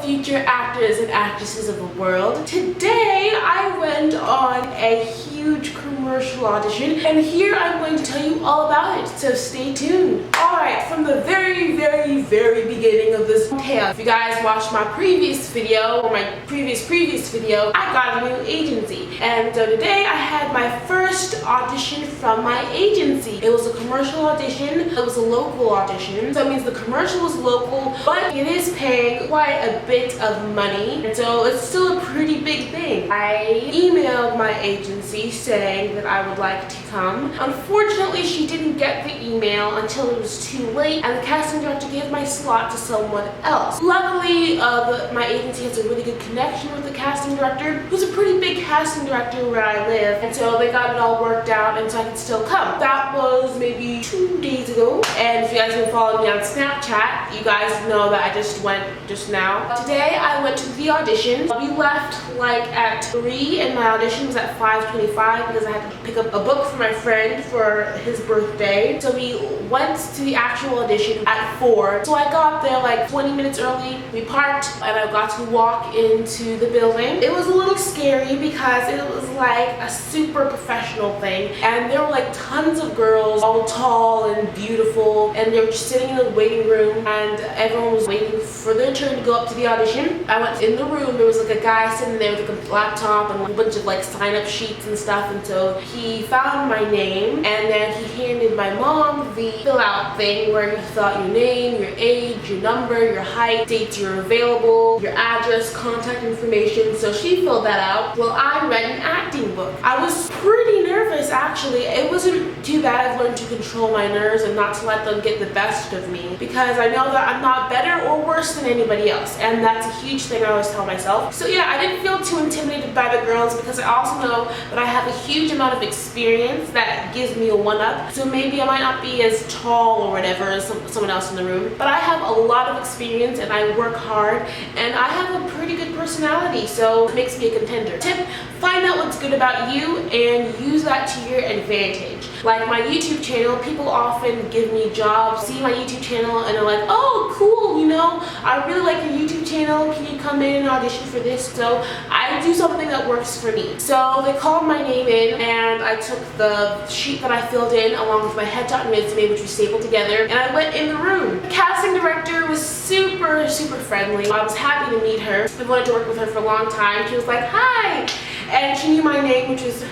future actors and actresses of the world. Today I went on a huge commercial audition and here I'm going to tell you all about it, so stay tuned. Alright, from the very beginning of this tale, if you guys watched my previous video or my previous video, I got a new agency. And so today I had my first audition from my agency. It was a commercial audition. It was a local audition. So that means the commercial was local, but it is paying quite a bit of money. And so it's still a pretty big thing. I emailed my agency saying that I would like to come. Unfortunately, she didn't get the email until it was too late and the casting director gave my slot to someone else. Luckily, my agency has a really good connection with the casting director, who's a pretty big casting director where I live, and so they got it all worked out and so I could still come. That was maybe 2 days ago, and if you guys have been following me on Snapchat, you guys know that I just went just now. Today I went to the audition. We left like at 3 and my audition was at 5:25 because I had to pick up a book for my friend for his birthday. So we went to the actual audition at 4. So I got there like 20 minutes early. We parked and I got to walk into the building. It was a little scary because it was like a super professional thing and there were like tons of girls, all tall and beautiful, and they were just sitting in the waiting room and everyone was waiting for their turn to go up to the audition. I went in the room, there was like a guy sitting there with a laptop and a bunch of like sign-up sheets and stuff, and so he found my name and then he handed my mom the fill-out thing where you fill out your name, your age, your number, your height, dates you're available, your address, contact information. So she filled that out. Well, I read an acting book. I was pretty nervous actually. It wasn't too bad. I've learned to control my nerves and not to let them get the best of me because I know that I'm not better or worse than anybody else, and that's a huge thing I always tell myself. So yeah, I didn't feel too intimidated by the girls because I also know that I have a huge amount of experience that gives me a one-up. So maybe I might not be as tall or whatever as someone else in the room, but I have a lot of experience and I work hard and I have a pretty good personality, so it makes me a contender. Tip: find out what's good about you and use that to your advantage. Like my YouTube channel, people often give me jobs, see my YouTube channel, and they're like, oh cool, you know, I really like your YouTube channel, can you come in and audition for this? So I do something that works for me. So they called my name in and I took the sheet that I filled in along with my headshot and resume, which we stapled together, and I went in the room. The casting director was super friendly. I was happy to meet her. I wanted to work with her for a long time. She was like, hi! And she knew my name, which was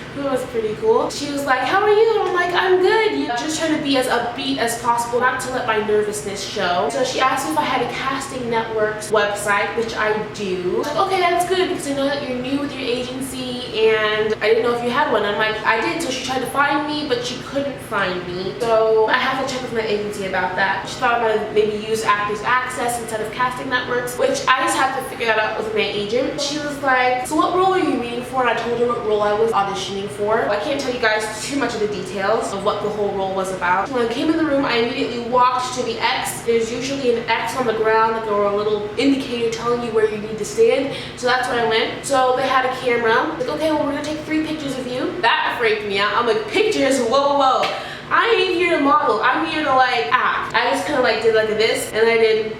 pretty cool. She was like, how are you? And I'm like, I'm good. You know, just trying to be as upbeat as possible, not to let my nervousness show. So she asked me if I had a casting network's website, which I do. I was like, okay, that's good because I know that you're new with your agency and I didn't know if you had one. I'm like, I did. So she tried to find me, but she couldn't find me. So I have to check with my agency about that. She thought I might have maybe used Actors Access instead of casting networks, which I just have to figure that out with my agent. She was like, so what role are you reading for? And I told her what role I was auditioning for. I can't tell you guys too much of the details of what the whole role was about. When I came in the room, I immediately walked to the X. There's usually an X on the ground, like, or a little indicator telling you where you need to stand. So that's where I went. So they had a camera. Like, okay, well, we're gonna take 3 pictures of you. That freaked me out. I'm like, pictures? Whoa. I ain't here to model. I'm here to like act. I just kind of like did like this, and I did.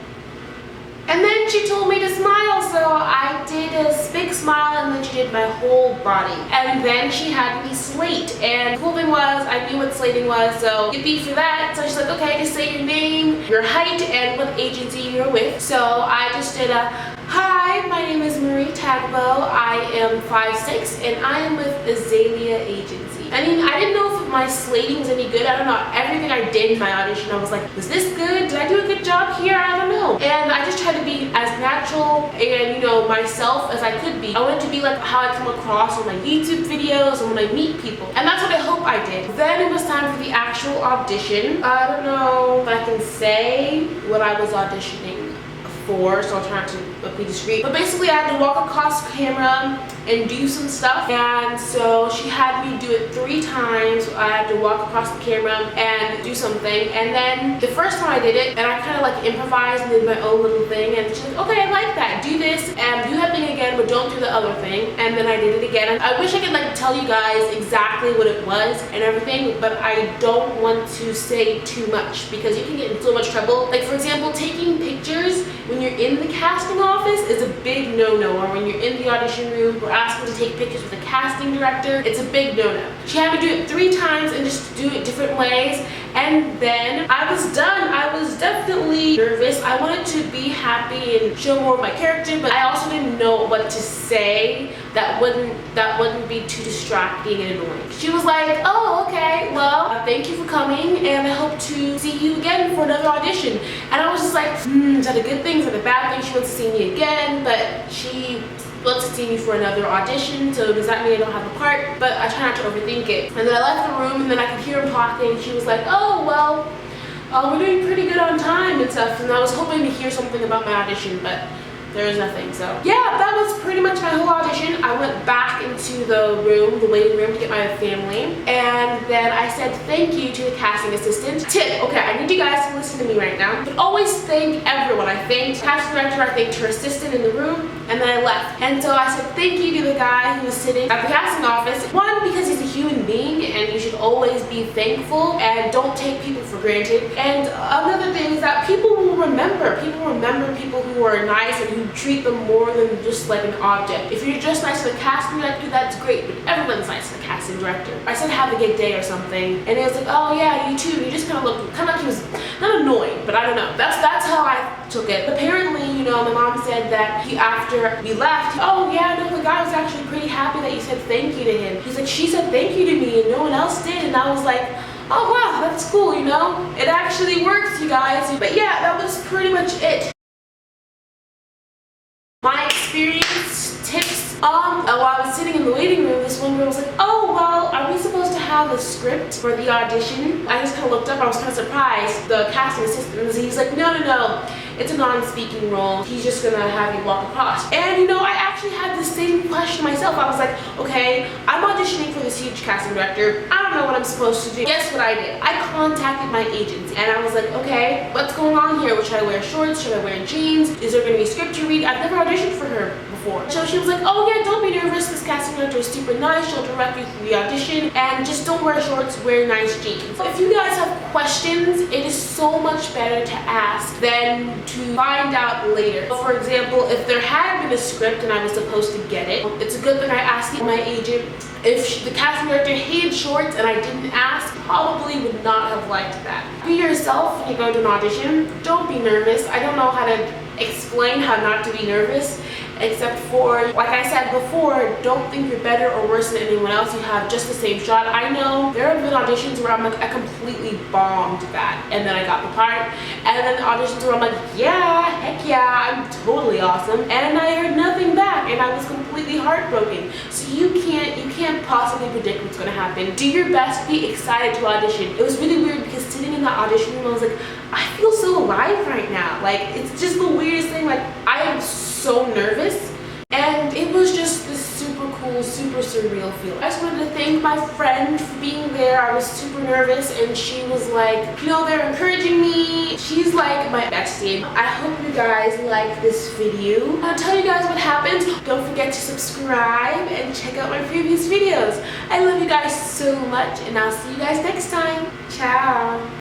And then she told me to smile, so I did a big smile and then she did my whole body. And then she had me slate, and the cool thing was I knew what slating was, so yippee for that. So she's like, okay, just say your name, your height, and what agency you're with. So I just did a, hi, my name is Marie Tagbo, I am 5'6", and I am with Azalea Agency. I mean, I didn't know if my slating was any good. I don't know. Everything I did in my audition, I was like, was this good? Did I do a good job here? I don't know. And I just tried to be as natural and, you know, myself as I could be. I wanted to be like how I come across on my YouTube videos and when I meet people. And that's what I hope I did. Then it was time for the actual audition. I don't know if I can say what I was auditioning for, so I'll try not to be discreet. But basically I had to walk across camera and do some stuff, and so she had me do it 3 times. I had to walk across the camera and do something, and then the first time I did it and I kind of like improvised and did my own little thing, and she's like, okay, I like that, do this and do that thing again, but don't do the other thing. And then I did it again. I wish I could like tell you guys exactly what it was and everything, but I don't want to say too much because you can get in so much trouble. Like for example, taking pictures when you're in the casting office is a big no-no, or when you're in the audition room or asking to take pictures with the casting director, it's a big no-no. She had me do it 3 times and just do it different ways, and then I was done. I was definitely nervous. I wanted to be happy and show more of my character, but I also didn't know what to say that wouldn't be too distracting and annoying. She was like, oh, okay, well, thank you for coming, and I hope to see you again for another audition. And I was just like, is that a good thing? Is that a bad thing? She wants to see me again, but she wants to see me for another audition, so does that mean I don't have a part? But I try not to overthink it. And then I left the room, and then I could hear him talking. She was like, oh, well, we're doing pretty good on time and stuff, and I was hoping to hear something about my audition, but there was nothing. So yeah, that was pretty much my whole audition. I went back into the room, the waiting room, to get my family, and then I said thank you to the casting assistant. Tip, okay, I need you guys to listen to me right now, but always thank everyone. I thanked the casting director, I thanked her assistant in the room, and then I left. And so I said thank you to the guy who was sitting at the casting office. One, because he's a human being and you should always be thankful and don't take people for granted. And another thing is that people will remember. People remember people who are nice and who treat them more than just like an object. If you're just nice to the casting director, that's great, but everyone's nice to the casting director. I said have a good day or something, and he was like, oh yeah, you too. He just kind of looked like he was not annoyed, but I don't know. That's how I took it. Apparently, you know, my mom said that after we left, oh yeah, no, the guy was actually pretty happy that you said thank you to him. He's like, she said thank you to me and no one else did, and I was like, oh wow, that's cool, you know? It actually works, you guys. But yeah, that was pretty much it. My experience, tips, while I was sitting in the waiting room, this one girl was like, oh, well, are we supposed to have a script for the audition? I just kind of looked up, I was kind of surprised. The casting assistant, he's like, no, it's a non-speaking role. He's just gonna have you walk across. And you know, I actually had the same question myself. I was like, okay, I'm auditioning for this huge casting director. I don't know what I'm supposed to do. Guess what I did? I contacted my agency and I was like, okay, what's going on here? Should I wear shorts? Should I wear jeans? Is there gonna be a script to read? I've never auditioned for her before. So she was like, oh yeah, don't be nervous. This casting director is super nice. She'll direct you through the audition, and just don't wear shorts, wear nice jeans. If you guys have questions, it is so much better to ask than to find out later. So for example, if there had been a script and I was supposed to get it, it's a good thing I asked my agent. If the casting director hated shorts and I didn't ask, probably would not have liked that. Be yourself when you go to an audition. Don't be nervous. I don't know how to explain how not to be nervous, except for, like I said before, don't think you're better or worse than anyone else. You have just the same shot. I know there have been auditions where I'm like, I completely bombed that and then I got the part, and then auditions where I'm like, yeah, heck yeah, I'm totally awesome, and I heard nothing back and I was completely heartbroken. So you can't possibly predict what's going to happen. Do your best, be excited to audition. It was really weird because sitting in that audition room, I was like, I feel so alive right now. Like, it's just the weirdest thing. Like, I am so nervous, and it was just this super cool, super surreal feeling. I just wanted to thank my friend for being there. I was super nervous, and she was like, you know, they're encouraging me. She's like my bestie. I hope you guys like this video. I'll tell you guys what happened. Don't forget to subscribe and check out my previous videos. I love you guys so much, and I'll see you guys next time. Ciao.